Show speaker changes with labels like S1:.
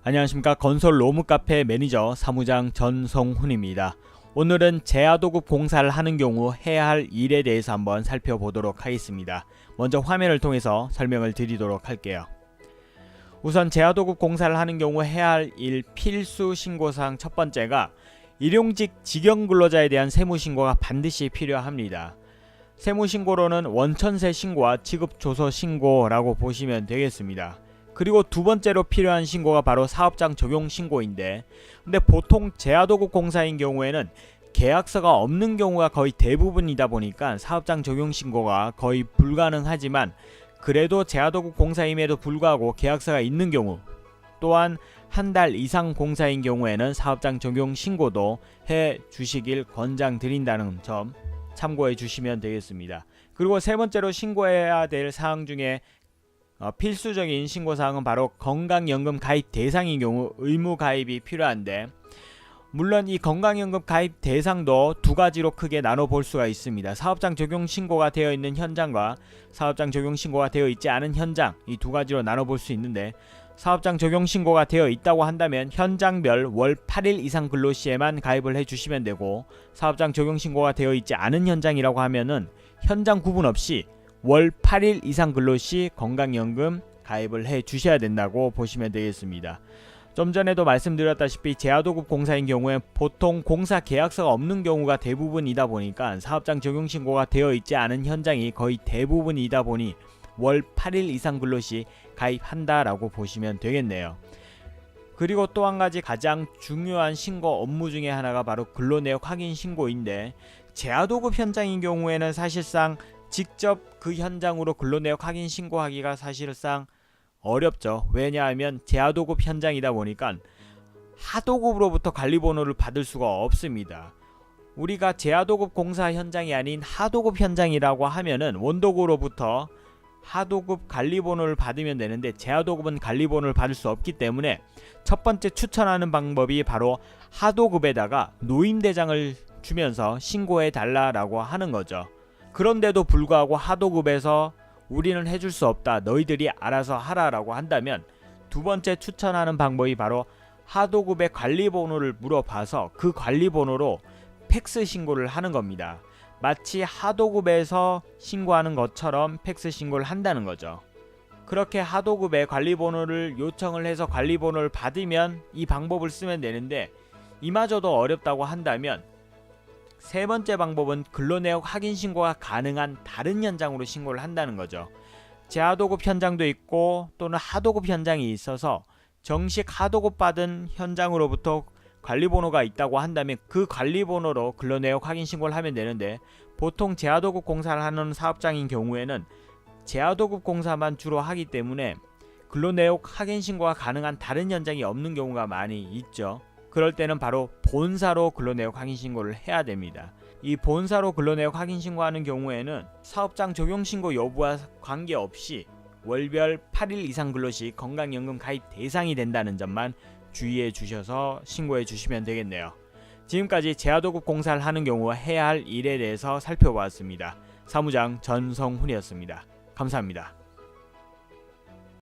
S1: 안녕하십니까. 건설 로무카페 매니저 사무장 전성훈입니다. 오늘은 제하도급 공사를 하는 경우 해야 할 일에 대해서 한번 살펴보도록 하겠습니다. 먼저 화면을 통해서 설명을 드리도록 할게요. 우선 제하도급 공사를 하는 경우 해야 할 일 필수 신고사항 첫 번째가 일용직 직영근로자에 대한 세무신고가 반드시 필요합니다. 세무신고로는 원천세 신고와 지급조서 신고라고 보시면 되겠습니다. 그리고 두 번째로 필요한 신고가 바로 사업장 적용 신고인데, 근데 보통 제하도급 공사인 경우에는 계약서가 없는 경우가 거의 대부분이다 보니까 사업장 적용 신고가 거의 불가능하지만, 그래도 제하도급 공사임에도 불구하고 계약서가 있는 경우, 또한 한 달 이상 공사인 경우에는 사업장 적용 신고도 해 주시길 권장드린다는 점 참고해 주시면 되겠습니다. 그리고 세 번째로 신고해야 될 사항 중에 필수적인 신고사항은 바로 건강연금 가입 대상인 경우 의무 가입이 필요한데, 물론 이 건강연금 가입 대상도 두 가지로 크게 나눠 볼 수가 있습니다. 사업장 적용 신고가 되어 있는 현장과 사업장 적용 신고가 되어 있지 않은 현장, 이 두 가지로 나눠 볼 수 있는데, 사업장 적용 신고가 되어 있다고 한다면 현장별 월 8일 이상 근로시에만 가입을 해 주시면 되고, 사업장 적용 신고가 되어 있지 않은 현장이라고 하면은 현장 구분 없이 월 8일 이상 근로시 건강연금 가입을 해 주셔야 된다고 보시면 되겠습니다. 좀 전에도 말씀드렸다시피 제하도급 공사인 경우에 보통 공사 계약서가 없는 경우가 대부분이다 보니까 사업장 적용 신고가 되어 있지 않은 현장이 거의 대부분이다 보니 월 8일 이상 근로시 가입한다라고 보시면 되겠네요. 그리고 또 한 가지 가장 중요한 신고 업무 중에 하나가 바로 근로내역 확인 신고인데, 제하도급 현장인 경우에는 사실상 직접 그 현장으로 근로내역 확인 신고하기가 사실상 어렵죠. 왜냐하면 제하도급 현장이다 보니까 하도급으로부터 관리번호를 받을 수가 없습니다. 우리가 제하도급 공사 현장이 아닌 하도급 현장이라고 하면은 원도급으로부터 하도급 관리번호를 받으면 되는데, 제하도급은 관리번호를 받을 수 없기 때문에 첫 번째 추천하는 방법이 바로 하도급에다가 노임대장을 주면서 신고해 달라라고 하는 거죠. 그런데도 불구하고 하도급에서 우리는 해줄 수 없다, 너희들이 알아서 하라라고 한다면 두 번째 추천하는 방법이 바로 하도급의 관리번호를 물어봐서 그 관리번호로 팩스 신고를 하는 겁니다. 마치 하도급에서 신고하는 것처럼 팩스 신고를 한다는 거죠. 그렇게 하도급의 관리번호를 요청을 해서 관리번호를 받으면 이 방법을 쓰면 되는데, 이마저도 어렵다고 한다면 세 번째 방법은 근로내역 확인 신고가 가능한 다른 현장으로 신고를 한다는 거죠. 제하도급 현장도 있고 또는 하도급 현장이 있어서 정식 하도급 받은 현장으로부터 관리번호가 있다고 한다면 그 관리번호로 근로내역 확인 신고를 하면 되는데, 보통 제하도급 공사를 하는 사업장인 경우에는 제하도급 공사만 주로 하기 때문에 근로내역 확인 신고가 가능한 다른 현장이 없는 경우가 많이 있죠. 그럴 때는 바로 본사로 근로내역 확인 신고를 해야 됩니다. 이 본사로 근로내역 확인 신고하는 경우에는 사업장 적용 신고 여부와 관계없이 월별 8일 이상 근로시 건강연금 가입 대상이 된다는 점만 주의해 주셔서 신고해 주시면 되겠네요. 지금까지 제하도급 공사를 하는 경우 해야 할 일에 대해서 살펴보았습니다. 사무장 전성훈이었습니다. 감사합니다.